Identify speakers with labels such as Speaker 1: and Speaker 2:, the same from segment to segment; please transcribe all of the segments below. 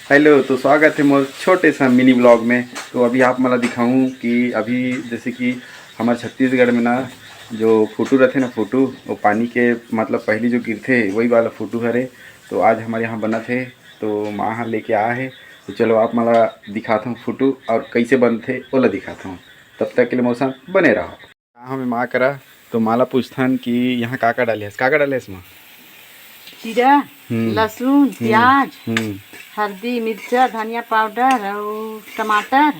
Speaker 1: Hello, तो स्वागत है मोर छोटे सा मिनी ब्लॉग में। तो अभी आप मला दिखाऊं कि अभी जैसे कि हमारे छत्तीसगढ़ में ना जो फोटो रहते ना फोटो वो पानी के मतलब पहली जो गिरथे वही वाला फोटो हरे। तो आज हमारे यहाँ बना थे तो माँ यहाँ लेके आया है। तो चलो आप मला दिखाता हूँ फोटो और कैसे बनते ओला दिखाता हूँ। तब तक के लिए मौसम बने रहो। हमें माँ करा तो माला पूछथन कि यहाँ का डाले इसमें
Speaker 2: जीरा, लहसुन, प्याज, हल्दी, मिर्चा, धनिया पाउडर और टमाटर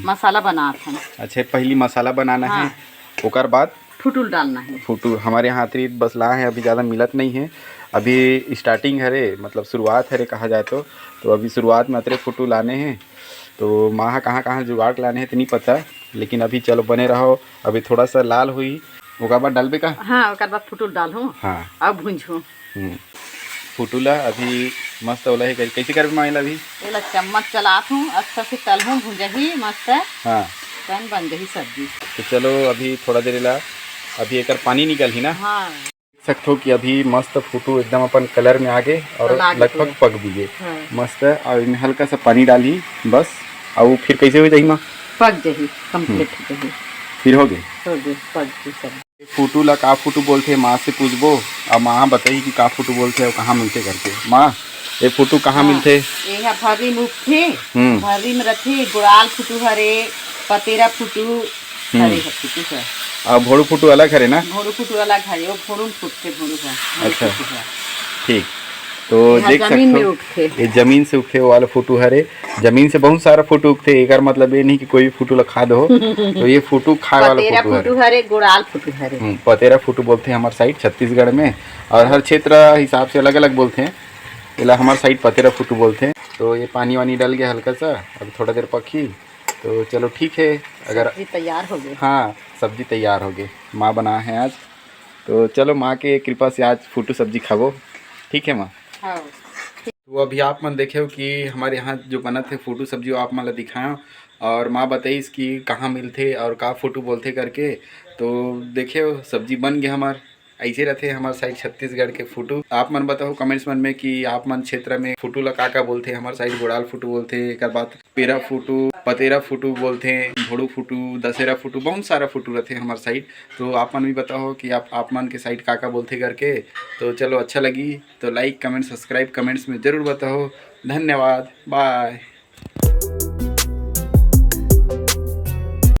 Speaker 2: मसाला बनाते हैं।
Speaker 1: अच्छा, पहली मसाला बनाना है, ओकर बाद
Speaker 2: फुटुल डालना है।
Speaker 1: फुटू हमारे यहाँ अतिरिक्त बसला है, अभी ज़्यादा मिलत नहीं है। अभी स्टार्टिंग है रे, मतलब शुरुआत है रे कहा जाए तो अभी शुरुआत में अतरे फुटू लाने हैं। तो माँ कहाँ कहाँ जुगाड़ लाने हैं तो नहीं पता, लेकिन अभी चलो बने रहो। अभी थोड़ा सा लाल हुई ओकर बाद डालबे का।
Speaker 2: हाँ, ओकर बाद फुटुल डालूँ। हाँ, अब भूंजूँ।
Speaker 1: फुटूला अभी मस्त वाला है। कैसे कर माइला अभी
Speaker 2: एला चम्मच चलात हूँ, अच्छा से तलहूँ, भुंजही मस्त।
Speaker 1: हाँ,
Speaker 2: तन बन गई सब्जी।
Speaker 1: तो चलो अभी थोड़ा देर ला अभी एक पानी निकल ही ना।
Speaker 2: हाँ,
Speaker 1: देख सकते हो कि अभी मस्त फोटो एकदम अपन कलर में आ गए और लगभग पक भी गए। हाँ। मस्त। और इनमें हल्का सा पानी डाली बस। और फिर कैसे हो जाही माँ?
Speaker 2: पक जाही, कंप्लीट हो जाही।
Speaker 1: फिर हो गए
Speaker 2: पक गई सब।
Speaker 1: फोटो ला का फोटो बोलते माँ से पूछबो और माँ बताई कि का फोटो बोलते और कहाँ मिलते करके। माँ ये फोटो कहाँ मिलते?
Speaker 2: ये भर्री में उठे, भर्री में रखे, गुड़ाल फोटो हरे, पतेरा फोटो हरे फोटो है।
Speaker 1: और भोड़ू फोटो अलग है ना? भोड़ू
Speaker 2: फोटो अलग है, वो फोड़ून फुटते भोड़ू है। अच्छा,
Speaker 1: ठीक। तो देख सकते हो ये जमीन से उठे वाला फोटो हरे। जमीन से बहुत सारा फोटो उठते, एक मतलब ये नहीं कि कोई फोटो ला खा दो। तो ये फोटो खाए वाला फोटो हरे,
Speaker 2: गुड़ाल फोटो हरे।
Speaker 1: पतेरा फोटो बोलते हैं हमारे साइड छत्तीसगढ़ में, और हर क्षेत्र हिसाब से अलग अलग बोलते हैं। इला हमारे साइड पतेरा फोटो बोलते हैं। तो ये पानी वानी डाल गया हल्का सा, अभी थोड़ा देर पकी तो चलो ठीक है। अगर
Speaker 2: सब्जी तैयार हो गई।
Speaker 1: हाँ, सब्जी तैयार हो गई। माँ बना है आज, तो चलो माँ के कृपा से आज फोटो सब्जी खाओ। ठीक है माँ? हाँ। तो अभी आप मन देखे हो कि हमारे यहाँ जो बना थे फोटो सब्जी वो आप मन ला दिखाया, और माँ बताई इसकी कहाँ मिलते और का फोटो बोलते करके। तो देखे हो सब्जी बन गया हमार। ऐसे रहते हमारे साइड छत्तीसगढ़ के फोटो। आप मन बताओ कमेंट्स मन में कि आप मन क्षेत्र में फोटो ला का बोलते। हमारे साइड गोड़ाल फोटो बोलते, एक बात पेरा फोटो, पतेरा फोटो बोलते हैं, भोड़ू फोटो, दशहरा फोटो, बहुत सारा फोटो रहते हैं हमारे साइड। तो आप मन भी बताओ कि आप मन के साइड का बोलते करके। तो चलो अच्छा लगी तो लाइक कमेंट सब्सक्राइब कमेंट्स में ज़रूर बताओ। धन्यवाद, बाय।